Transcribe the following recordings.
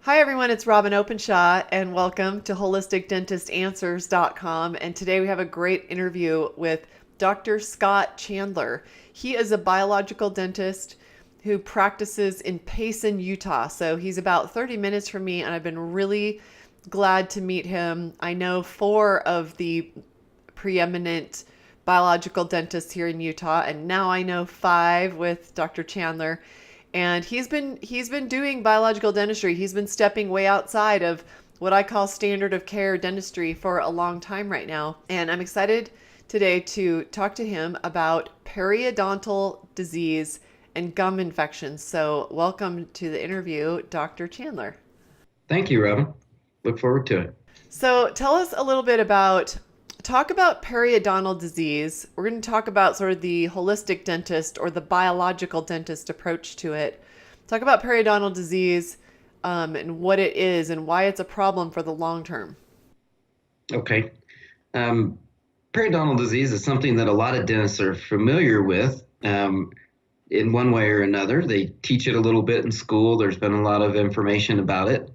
Hi everyone, it's Robin Openshaw and welcome to holisticdentistanswers.com. And today we have a great interview with Dr. Scott Chandler. He is a biological dentist who practices in Payson, Utah. So he's about 30 minutes from me and I've been really glad to meet him. I know four of the preeminent biological dentists here in Utah, and now I know five with Dr. Chandler. And he's been doing biological dentistry. He's been stepping way outside of what I call standard of care dentistry for a long time right now. And I'm excited today to talk to him about periodontal disease and gum infections. So welcome to the interview, Dr. Chandler. Thank you, Robin. Look forward to it. So tell us a little bit talk about periodontal disease. We're going to talk about sort of the holistic dentist or the biological dentist approach to it. Talk about periodontal disease and what it is and why it's a problem for the long term. Okay. Um, Periodontal disease is something that a lot of dentists are familiar with in one way or another. They teach it a little bit in school. There's been a lot of information about it.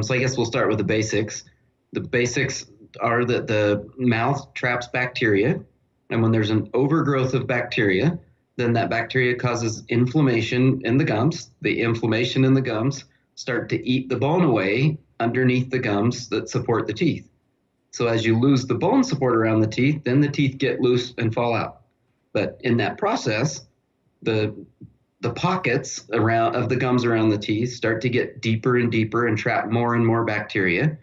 So I guess we'll start with the basics. The basics are that the mouth traps bacteria, and when there's an overgrowth of bacteria, then that bacteria causes inflammation in the gums. The inflammation in the gums start to eat the bone away underneath the gums that support the teeth. So as you lose the bone support around the teeth, then the teeth get loose and fall out. But in that process, the pockets around of the gums around the teeth start to get deeper and deeper and trap more and more bacteria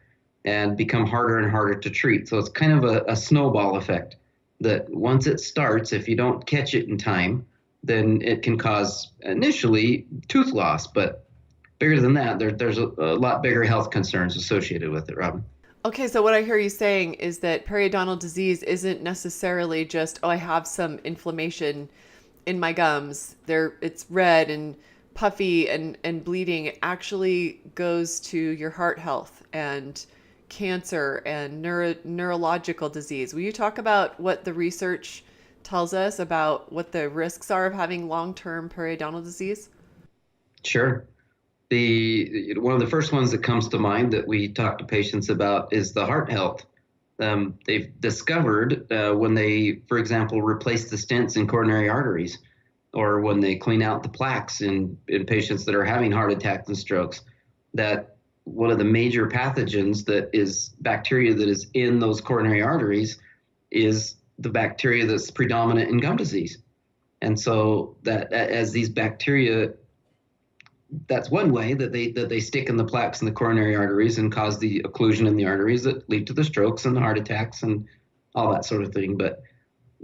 and become harder and harder to treat. So it's kind of a snowball effect that once it starts, if you don't catch it in time, then it can cause initially tooth loss. But bigger than that, there's a lot bigger health concerns associated with it, Robin. Okay, so what I hear you saying is that periodontal disease isn't necessarily just, oh, I have some inflammation in my gums. It's red and puffy and bleeding. It actually goes to your heart health and cancer and neurological disease. Will you talk about what the research tells us about what the risks are of having long-term periodontal disease? Sure. One of the first ones that comes to mind that we talk to patients about is the heart health. They've discovered when they, for example, replace the stents in coronary arteries, or when they clean out the plaques in patients that are having heart attacks and strokes, that one of the major pathogens that is bacteria that is in those coronary arteries is the bacteria that's predominant in gum disease. And so that as these bacteria, that's one way that they stick in the plaques in the coronary arteries and cause the occlusion in the arteries that lead to the strokes and the heart attacks and all that sort of thing. But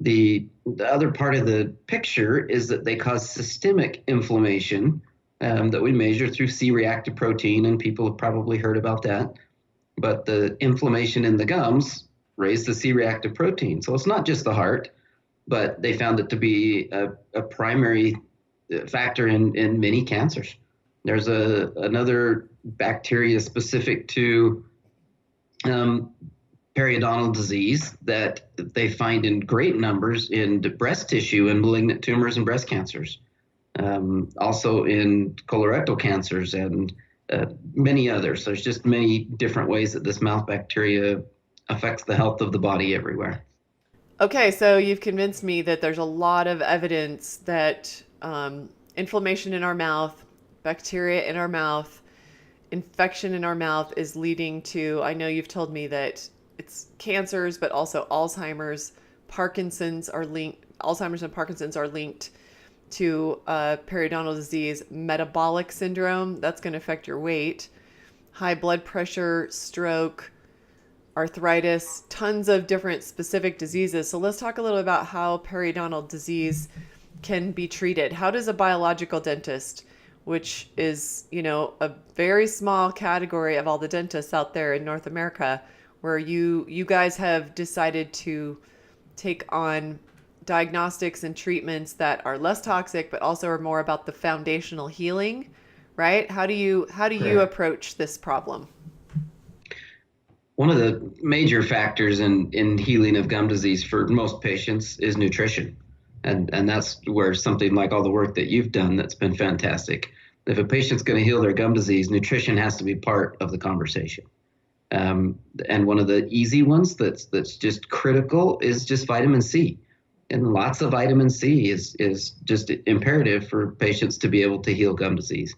the other part of the picture is that they cause systemic inflammation that we measure through C-reactive protein, and people have probably heard about that. But the inflammation in the gums raise the C-reactive protein. So it's not just the heart, but they found it to be a primary factor in many cancers. There's another bacteria specific to periodontal disease that they find in great numbers in breast tissue and malignant tumors and breast cancers, also in colorectal cancers and many others. There's just many different ways that this mouth bacteria affects the health of the body everywhere. Okay, so you've convinced me that there's a lot of evidence that inflammation in our mouth, bacteria in our mouth, infection in our mouth is leading to, I know you've told me that it's cancers, but also Alzheimer's, Alzheimer's and Parkinson's are linked to periodontal disease, metabolic syndrome, that's going to affect your weight, high blood pressure, stroke, arthritis, tons of different specific diseases. So let's talk a little about how periodontal disease can be treated. How does a biological dentist, which is, a very small category of all the dentists out there in North America, where you guys have decided to take on diagnostics and treatments that are less toxic, but also are more about the foundational healing, right? How do you Correct. approach this problem? One of the major factors in healing of gum disease for most patients is nutrition. And that's where something like all the work that you've done that's been fantastic. If a patient's going to heal their gum disease, nutrition has to be part of the conversation. And one of the easy ones that's just critical is just vitamin C. And lots of vitamin C is just imperative for patients to be able to heal gum disease.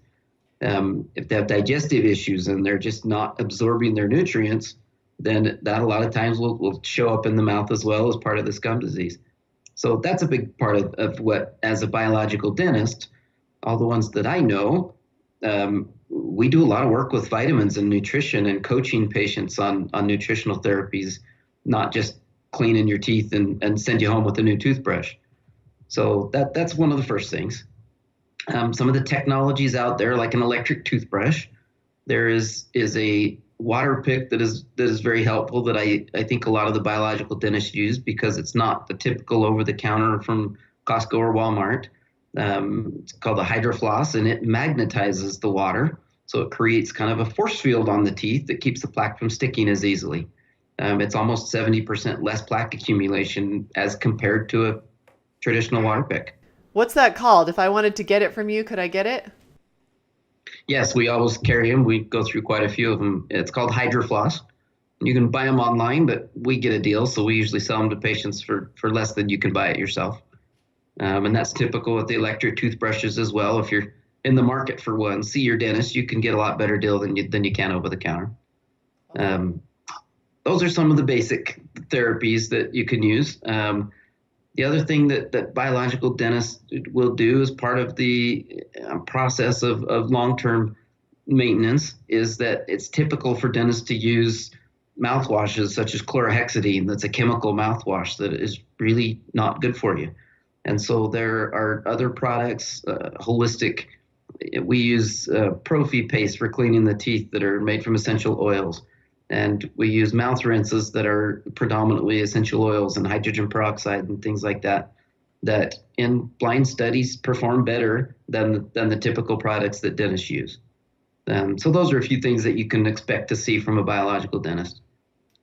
If they have digestive issues and they're just not absorbing their nutrients, then that a lot of times will show up in the mouth as well as part of this gum disease. So that's a big part of what, as a biological dentist, all the ones that I know, we do a lot of work with vitamins and nutrition and coaching patients on nutritional therapies, not just cleaning your teeth and send you home with a new toothbrush. So that's one of the first things. Some of the technologies out there, like an electric toothbrush, there is a water pick that is very helpful that I think a lot of the biological dentists use because it's not the typical over-the-counter from Costco or Walmart. It's called a hydrofloss, and it magnetizes the water. So it creates kind of a force field on the teeth that keeps the plaque from sticking as easily. It's almost 70% less plaque accumulation as compared to a traditional water pick. What's that called? If I wanted to get it from you, could I get it? Yes, we always carry them. We go through quite a few of them. It's called hydrofloss. You can buy them online, but we get a deal, so we usually sell them to patients for less than you can buy it yourself. And that's typical with the electric toothbrushes as well. If you're in the market for one, see your dentist. You can get a lot better deal than you can over the counter. Those are some of the basic therapies that you can use. The other thing that biological dentists will do as part of the process of long-term maintenance is that it's typical for dentists to use mouthwashes such as chlorhexidine. That's a chemical mouthwash that is really not good for you. And so there are other products, holistic. We use Profi paste for cleaning the teeth that are made from essential oils. And we use mouth rinses that are predominantly essential oils and hydrogen peroxide and things like that, that in blind studies perform better than the typical products that dentists use. So those are a few things that you can expect to see from a biological dentist.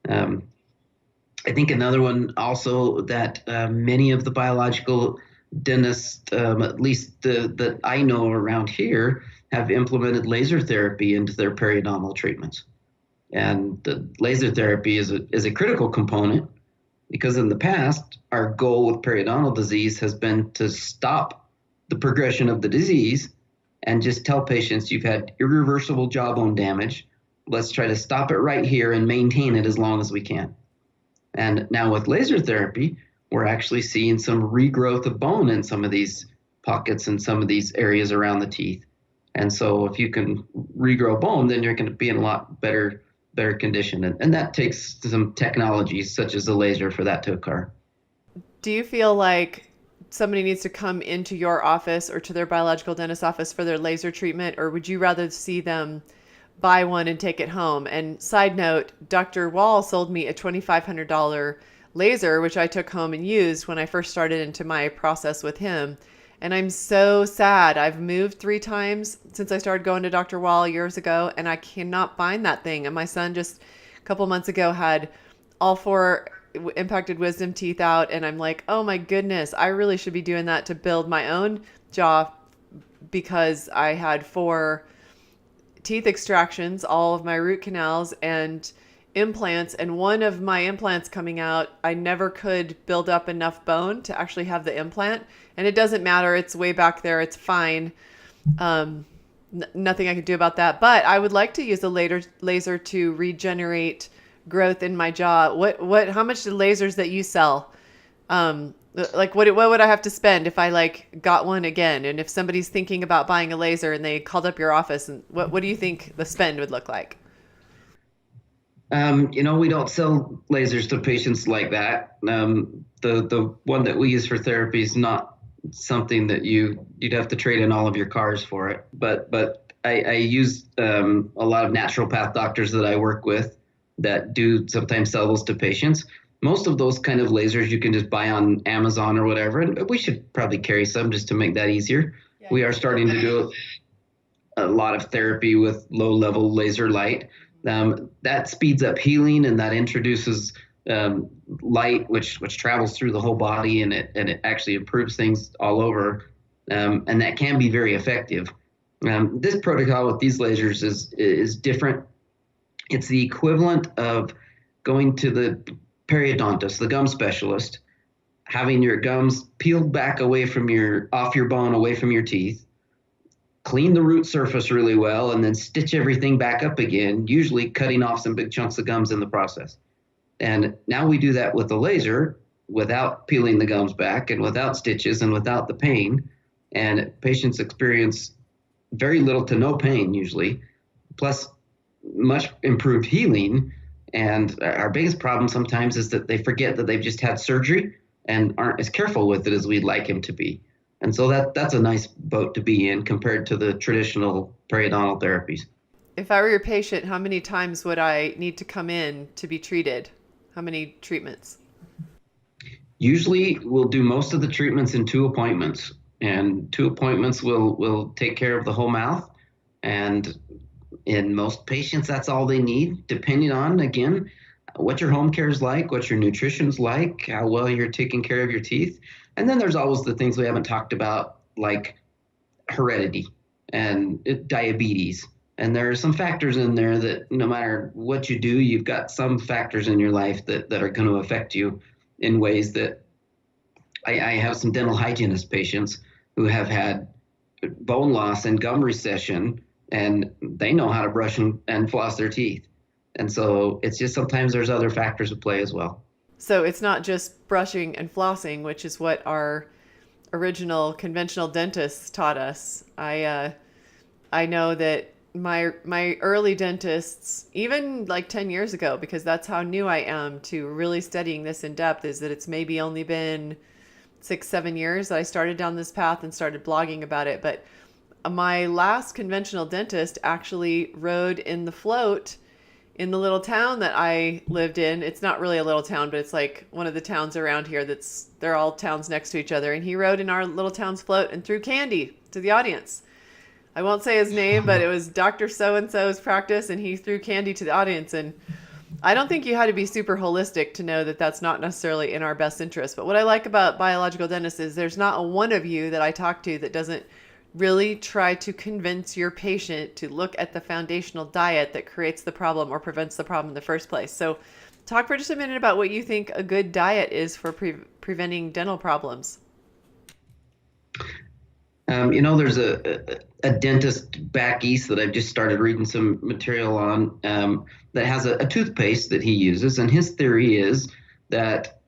I think another one also that many of the biological dentists, at least that I know around here, have implemented laser therapy into their periodontal treatments. And the laser therapy is a critical component because in the past, our goal with periodontal disease has been to stop the progression of the disease and just tell patients you've had irreversible jawbone damage. Let's try to stop it right here and maintain it as long as we can. And now with laser therapy, we're actually seeing some regrowth of bone in some of these pockets and some of these areas around the teeth. And so if you can regrow bone, then you're going to be in a lot better condition. And that takes some technologies such as the laser for that to occur. Do you feel like somebody needs to come into your office or to their biological dentist office for their laser treatment, or would you rather see them buy one and take it home? And side note, Dr. Wall sold me a $2,500 laser, which I took home and used when I first started into my process with him. And I'm so sad. I've moved 3 times since I started going to Dr. Wall years ago, and I cannot find that thing. And my son just a couple months ago had all 4 impacted wisdom teeth out. And I'm like, oh my goodness, I really should be doing that to build my own jaw because I had 4 teeth extractions, all of my root canals and implants, and one of my implants coming out, I never could build up enough bone to actually have the implant. And it doesn't matter. It's way back there. It's fine. Nothing I can do about that. But I would like to use a laser to regenerate growth in my jaw. How much do lasers that you sell? Like what would I have to spend if I like got one again? And if somebody's thinking about buying a laser and they called up your office, and what do you think the spend would look like? We don't sell lasers to patients like that. The one that we use for therapy is not something that you'd have to trade in all of your cars for it. But I use a lot of naturopath doctors that I work with that do sometimes sell those to patients. Most of those kind of lasers you can just buy on Amazon or whatever. And we should probably carry some just to make that easier. Yeah, we are starting to do a lot of therapy with low-level laser light. That speeds up healing and that introduces light, which travels through the whole body and it actually improves things all over. And that can be very effective. This protocol with these lasers is different. It's the equivalent of going to the periodontist, the gum specialist, having your gums peeled back away from off your bone, away from your teeth, clean the root surface really well, and then stitch everything back up again, usually cutting off some big chunks of gums in the process. And now we do that with the laser without peeling the gums back and without stitches and without the pain. And patients experience very little to no pain usually, plus much improved healing. And our biggest problem sometimes is that they forget that they've just had surgery and aren't as careful with it as we'd like them to be. And so that's a nice boat to be in compared to the traditional periodontal therapies. If I were your patient, how many times would I need to come in to be treated? How many treatments? Usually we'll do most of the treatments in 2 appointments, and 2 appointments will take care of the whole mouth. And in most patients, that's all they need, depending on, again, what your home care is like, what your nutrition's like, how well you're taking care of your teeth. And then there's always the things we haven't talked about, like heredity and diabetes. And there are some factors in there that no matter what you do, you've got some factors in your life that are going to affect you in ways that I have some dental hygienist patients who have had bone loss and gum recession, and they know how to brush and floss their teeth. And so it's just sometimes there's other factors at play as well. So it's not just brushing and flossing, which is what our original conventional dentists taught us. I know that my early dentists, even like 10 years ago, because that's how new I am to really studying this in depth, is that it's maybe only been 6, 7 years that I started down this path and started blogging about it. But my last conventional dentist actually rode in the float in the little town that I lived in. It's not really a little town, but it's like one of the towns around here they're all towns next to each other. And he rode in our little town's float and threw candy to the audience. I won't say his name, but it was Dr. So-and-so's practice, and he threw candy to the audience. And I don't think you had to be super holistic to know that that's not necessarily in our best interest. But what I like about biological dentists is there's not a one of you that I talk to that doesn't really try to convince your patient to look at the foundational diet that creates the problem or prevents the problem in the first place. So talk for just a minute about what you think a good diet is for preventing dental problems. There's a dentist back east that I've just started reading some material on, that has a toothpaste that he uses. And his theory is that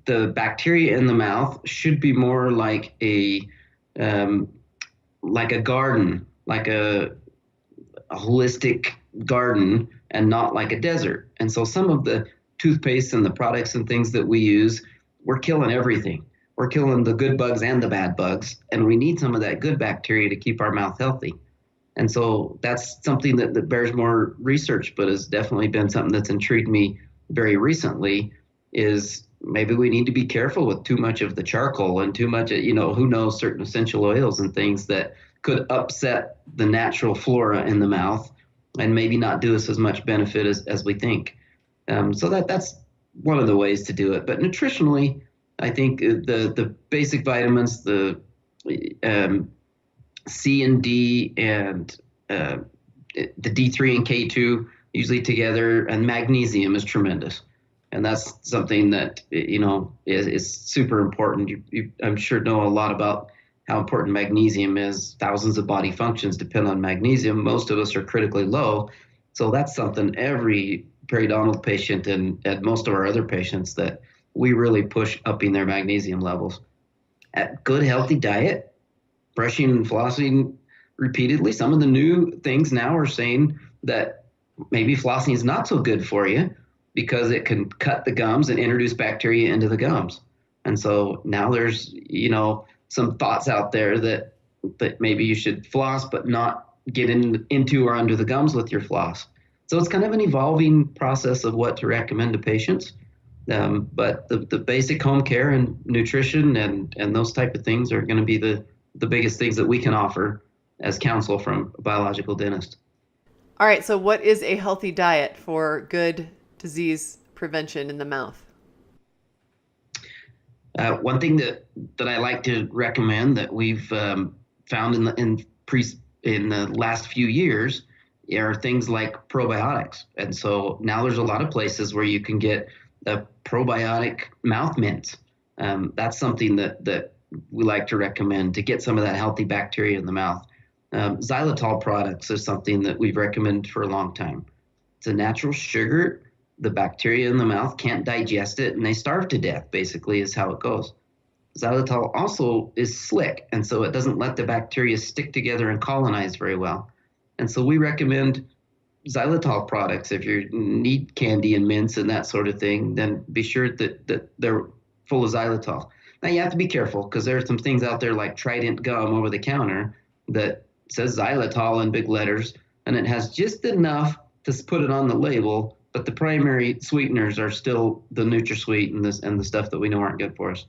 the bacteria in the mouth should be more like a garden, like a holistic garden, and not like a desert. And so some of the toothpaste and the products and things that we use, we're killing everything. We're killing the good bugs and the bad bugs, and we need some of that good bacteria to keep our mouth healthy. And so that's something that bears more research, but has definitely been something that's intrigued me very recently, is maybe we need to be careful with too much of the charcoal and too much, who knows, certain essential oils and things that could upset the natural flora in the mouth and maybe not do us as much benefit as we think. So that's one of the ways to do it. But nutritionally, I think the basic vitamins, the C and D and the D3 and K2 usually together, and magnesium is tremendous. And that's something that, is super important. I'm sure know a lot about how important magnesium is. Thousands of body functions depend on magnesium. Most of us are critically low. So that's something every periodontal patient and most of our other patients that we really push upping their magnesium levels. At good, healthy diet, brushing and flossing repeatedly. Some of the new things now are saying that maybe flossing is not so good for you because it can cut the gums and introduce bacteria into the gums. And so now there's, some thoughts out there that maybe you should floss, but not get into or under the gums with your floss. So it's kind of an evolving process of what to recommend to patients. But the basic home care and nutrition and those type of things are going to be the biggest things that we can offer as counsel from a biological dentist. All right. So what is a healthy diet for good disease prevention in the mouth? One thing that I like to recommend that we've found in the last few years are things like probiotics. And so now there's a lot of places where you can get a probiotic mouth mints. That's something that we like to recommend to get some of that healthy bacteria in the mouth. Xylitol products is something that we've recommended for a long time. It's a natural sugar. The bacteria in the mouth can't digest it and they starve to death, basically, is how it goes. Xylitol also is slick, and so it doesn't let the bacteria stick together and colonize very well. And so we recommend xylitol products. If you need candy and mints and that sort of thing, then be sure that they're full of xylitol. Now you have to be careful because there are some things out there like Trident gum over the counter that says xylitol in big letters, and it has just enough to put it on the label, but the primary sweeteners are still the NutraSweet and the stuff that we know aren't good for us.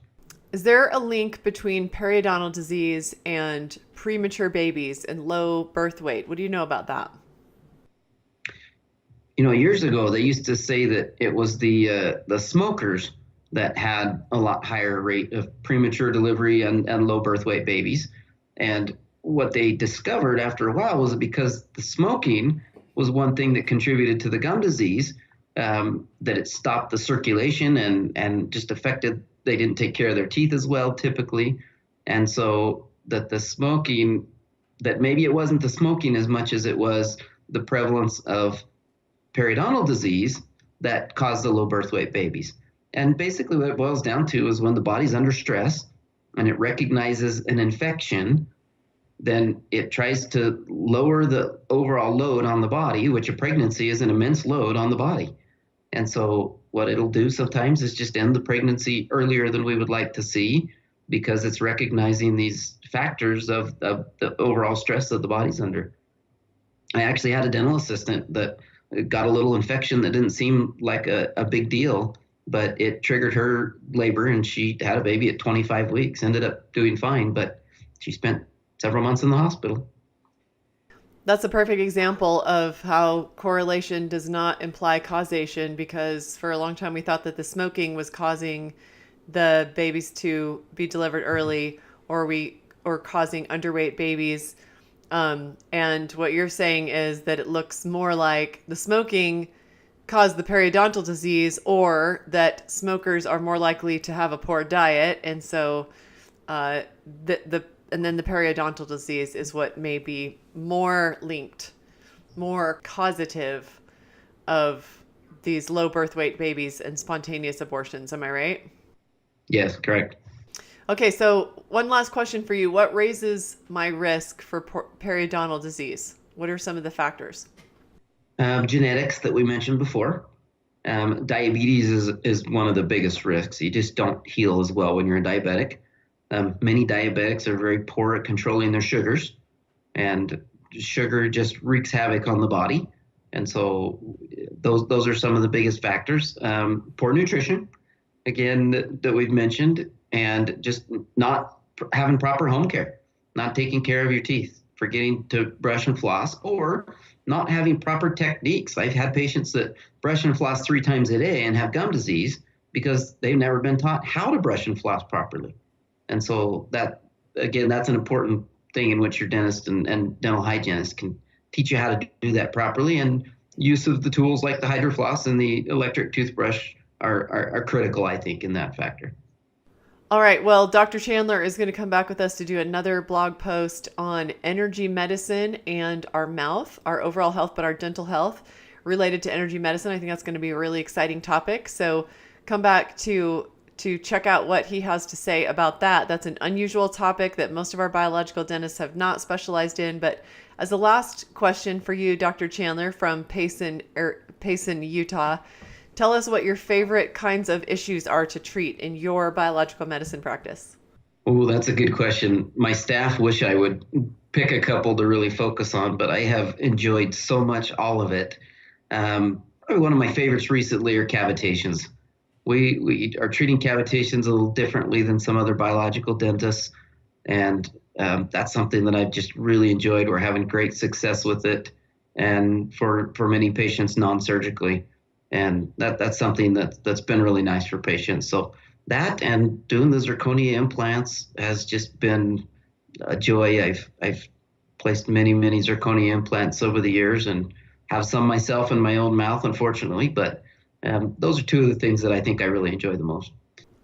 Is there a link between periodontal disease and premature babies and low birth weight? What do you know about that? Years ago, they used to say that it was the smokers that had a lot higher rate of premature delivery and low birth weight babies. And what they discovered after a while was because the smoking was one thing that contributed to the gum disease, that it stopped the circulation and just affected, they didn't take care of their teeth as well typically. And so that the smoking, that maybe it wasn't the smoking as much as it was the prevalence of periodontal disease that caused the low birth weight babies. And basically what it boils down to is when the body's under stress and it recognizes an infection, then it tries to lower the overall load on the body, which a pregnancy is an immense load on the body. And so what it'll do sometimes is just end the pregnancy earlier than we would like to see because it's recognizing these factors of the overall stress that the body's under. I actually had a dental assistant that got a little infection that didn't seem like a big deal, but it triggered her labor and she had a baby at 25 weeks, ended up doing fine, but she spent several months in the hospital. That's a perfect example of how correlation does not imply causation, because for a long time we thought that the smoking was causing the babies to be delivered early or causing underweight babies. And what you're saying is that it looks more like the smoking caused the periodontal disease, or that smokers are more likely to have a poor diet. And so and then the periodontal disease is what may be more linked, more causative of these low birth weight babies and spontaneous abortions. Am I right? Yes, correct. Okay, so one last question for you. What raises my risk for periodontal disease? What are some of the factors? Genetics that we mentioned before. Diabetes is one of the biggest risks. You just don't heal as well when you're a diabetic. Many diabetics are very poor at controlling their sugars, and sugar just wreaks havoc on the body. And so those are some of the biggest factors. Poor nutrition, again, that we've mentioned, and just not having proper home care, not taking care of your teeth, forgetting to brush and floss, or not having proper techniques. I've had patients that brush and floss 3 times a day and have gum disease because they've never been taught how to brush and floss properly. And so that, again, that's an important thing in which your dentist and dental hygienist can teach you how to do that properly. And use of the tools like the HydroFloss and the electric toothbrush are critical, I think, in that factor. All right. Well, Dr. Chandler is going to come back with us to do another blog post on energy medicine and our mouth, our overall health, but our dental health related to energy medicine. I think that's going to be a really exciting topic. So come back to check out what he has to say about that. That's an unusual topic that most of our biological dentists have not specialized in. But as a last question for you, Dr. Chandler from Payson, Utah, tell us what your favorite kinds of issues are to treat in your biological medicine practice. Oh, that's a good question. My staff wish I would pick a couple to really focus on, but I have enjoyed so much all of it. Probably one of my favorites recently are cavitations. We are treating cavitations a little differently than some other biological dentists, and that's something that I've just really enjoyed. We're having great success with it, and for many patients non-surgically, and that's something that's been really nice for patients. So that and doing the zirconia implants has just been a joy. I've placed many, many zirconia implants over the years and have some myself in my own mouth, unfortunately. But those are two of the things that I think I really enjoy the most.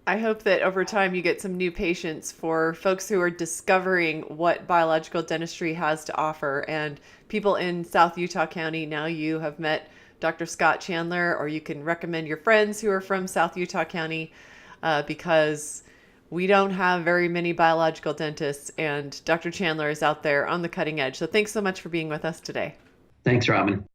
I hope that over time you get some new patients for folks who are discovering what biological dentistry has to offer. And people in South Utah County, now you have met Dr. Scott Chandler, or you can recommend your friends who are from South Utah County because we don't have very many biological dentists, and Dr. Chandler is out there on the cutting edge. So thanks so much for being with us today. Thanks, Robin.